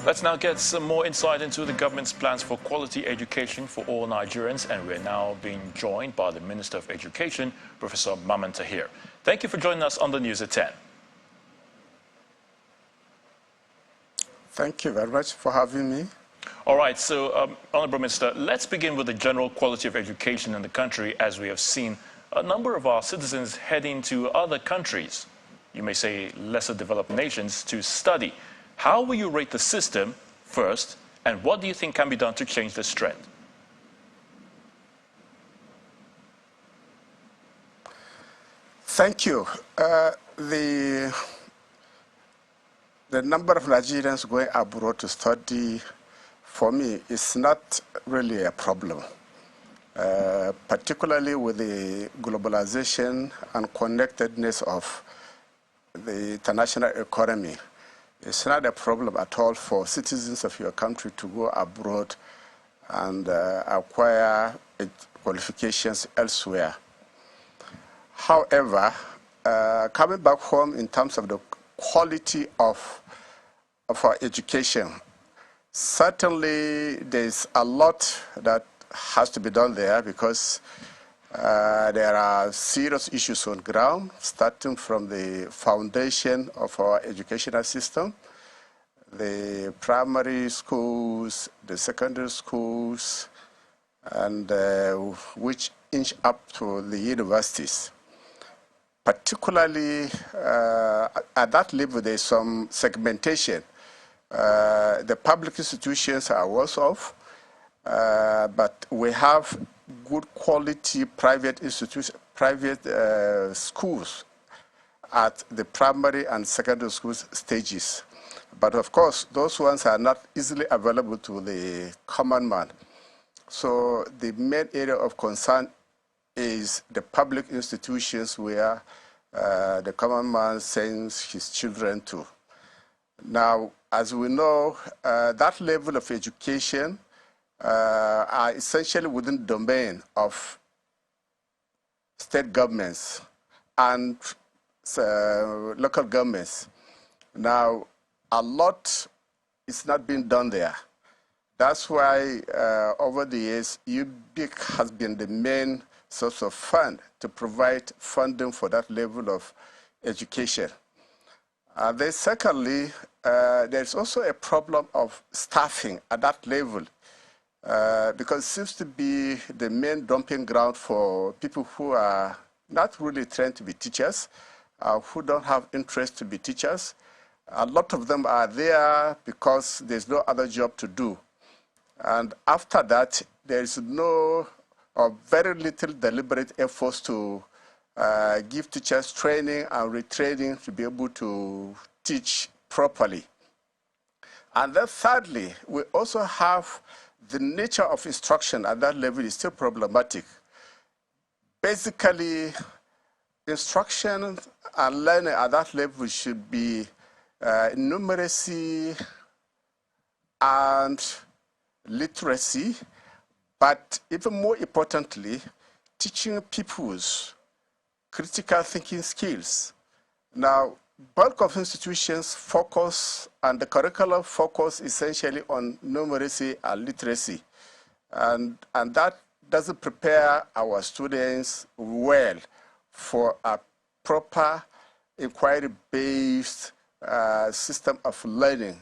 Let's now get some more insight into the government's plans for quality education for all Nigerians, and we're now being joined by the Minister of Education, Professor Maman Tahir. Thank you for joining us on the News at 10. Thank you very much for having me. All right, so Honorable Minister, let's begin with the general quality of education in the country, as we have seen a number of our citizens heading to other countries, you may say lesser developed nations, to study. How will you rate the system first, and what do you think can be done to change this trend? Thank you. The number of Nigerians going abroad to study, for me, is not really a problem, particularly with the globalization and connectedness of the international economy. It's not a problem at all for citizens of your country to go abroad and acquire qualifications elsewhere. However, coming back home in terms of the quality of our education, certainly there's a lot that has to be done there, because there are serious issues on ground, starting from the foundation of our educational system, the primary schools, the secondary schools, and which inch up to the universities. Particularly at that level, there's some segmentation. The public institutions are worse off, but we have good quality private institutions, private schools at the primary and secondary school stages. But of course, those ones are not easily available to the common man. So the main area of concern is the public institutions where the common man sends his children to. Now, as we know, that level of education are essentially within the domain of state governments and local governments. Now, a lot is not being done there. That's why over the years, UBIC has been the main source of fund to provide funding for that level of education. Then secondly, there's also a problem of staffing at that level, because it seems to be the main dumping ground for people who are not really trained to be teachers, who don't have interest to be teachers. A lot of them are there because there's no other job to do. And after that, there's no or very little deliberate efforts to give teachers training and retraining to be able to teach properly. And then thirdly, we also have the nature of instruction at that level is still problematic. Basically, instruction and learning at that level should be numeracy and literacy, but even more importantly, teaching people's critical thinking skills. Now, bulk of institutions focus, and the curriculum focus essentially on numeracy and literacy. And that doesn't prepare our students well for a proper inquiry-based system of learning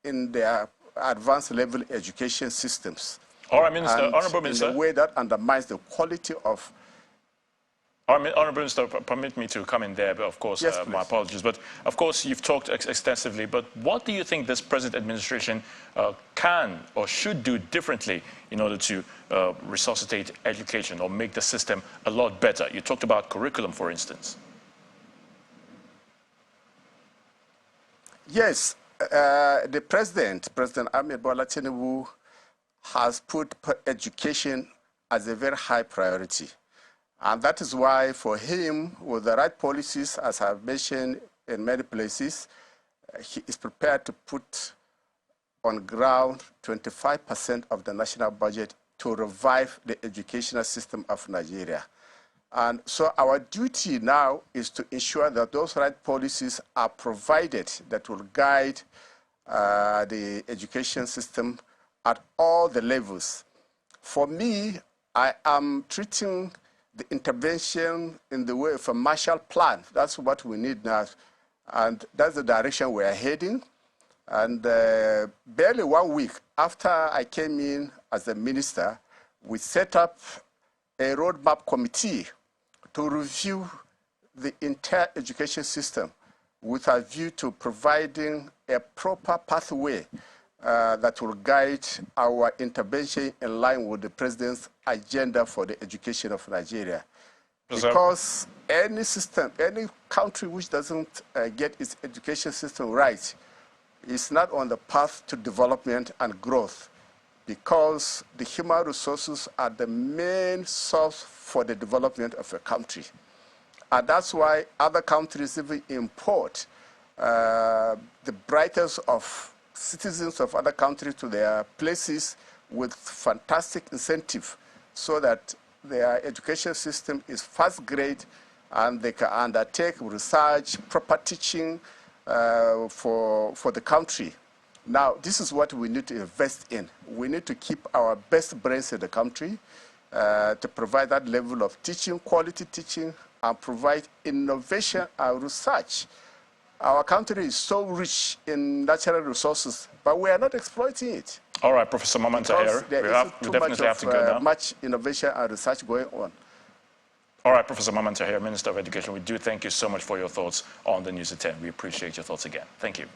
in their advanced level education systems. All right, Minister, and Honorable Minister. in a way that undermines the quality of. Honorable Minister, permit me to come in there, but of course, yes, my apologies. But of course, you've talked extensively, but what do you think this present administration can or should do differently in order to resuscitate education or make the system a lot better? You talked about curriculum, for instance. Yes, the President Ahmed Bola Tinubu, has put education as a very high priority. And that is why for him, with the right policies, as I've mentioned in many places, he is prepared to put on ground 25% of the national budget to revive the educational system of Nigeria. And so our duty now is to ensure that those right policies are provided that will guide the education system at all the levels. For me, I am treating the intervention in the way of a Marshall Plan. That's what we need now. And that's the direction we are heading. And barely 1 week after I came in as a minister, we set up a roadmap committee to review the entire education system with a view to providing a proper pathway that will guide our intervention in line with the president's agenda for the education of Nigeria. Because any system, any country which doesn't get its education system right is not on the path to development and growth, because the human resources are the main source for the development of a country. And that's why other countries even import the brightest of citizens of other countries to their places with fantastic incentive, so that their education system is first grade and they can undertake research, proper teaching for the country. Now, this is what we need to invest in. We need to keep our best brains in the country to provide that level of teaching, quality teaching, and provide innovation and research. Our country is so rich in natural resources, but we are not exploiting it. All right, Professor Mamman Tahir, we definitely have to go now. Much innovation and research going on. All right, Professor Mamman Tahir, Minister of Education, we do thank you so much for your thoughts on the News at 10. We appreciate your thoughts again. Thank you.